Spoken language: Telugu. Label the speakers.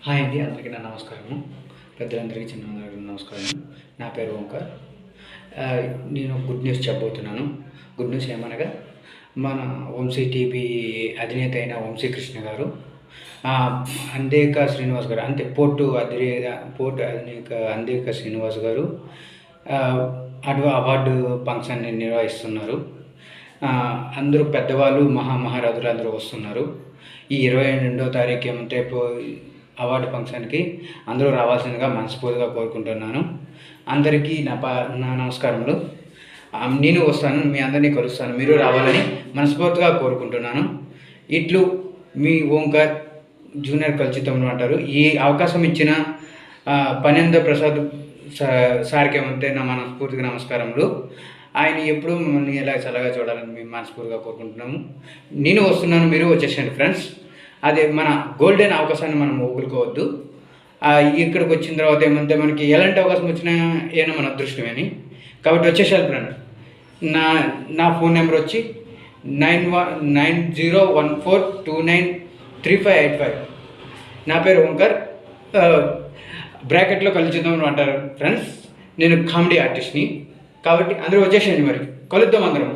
Speaker 1: హాయ్ అండి, అందరికీ నా నమస్కారము. పెద్దలందరికీ చిన్నలందరికీ నమస్కారం. నా పేరు ఓంకార్. నేను గుడ్ న్యూస్ చెప్పబోతున్నాను. గుడ్ న్యూస్ ఏమనగా మన వంశీ టీవీ అధినేత అయిన వంశీకృష్ణ గారు, అందేక శ్రీనివాస్ గారు, అంటే పోర్టు అధినేక అందేక శ్రీనివాస్ గారు అవార్డు ఫంక్షన్ని నిర్వహిస్తున్నారు. అందరూ పెద్దవాళ్ళు, మహామహారాజులు అందరూ వస్తున్నారు. ఈ 22వ తారీఖు ఏమంటే అవార్డు ఫంక్షన్కి అందరూ రావాల్సిందిగా మనస్ఫూర్తిగా కోరుకుంటున్నాను. అందరికీ నా నమస్కారములు. నేను వస్తాను, మీ అందరినీ కలుస్తాను, మీరు రావాలని మనస్ఫూర్తిగా కోరుకుంటున్నాను. ఇట్లు మీ ఓంకార్ జూనియర్ కల్చితం అంటారు. ఈ అవకాశం ఇచ్చిన పనేంద్ర ప్రసాద్ సార్కి ఏమంటే నా మనస్ఫూర్తిగా నమస్కారములు. ఆయన ఎప్పుడూ మమ్మల్ని ఎలా చల్లగా చూడాలని మేము మనస్ఫూర్తిగా కోరుకుంటున్నాము. నేను వస్తున్నాను, మీరు వచ్చేసండి ఫ్రెండ్స్. అదే మన గోల్డెన్ అవకాశాన్ని మనం వదులుకోవద్దు. ఇక్కడికి వచ్చిన తర్వాత ఏమంటే మనకి ఎలాంటి అవకాశం వచ్చినా ఏమో మన అదృష్టమని, కాబట్టి వచ్చేసారు ఫ్రెండ్. నా ఫోన్ నెంబర్ వచ్చి 9014293585. నా పేరు ఓంకార్. బ్రాకెట్లో కలుద్దాం అంటారు ఫ్రెండ్స్. నేను కామెడీ ఆర్టిస్ట్ని, కాబట్టి అందరూ వచ్చేసేయండి, మరి కలుద్దాం అందరం.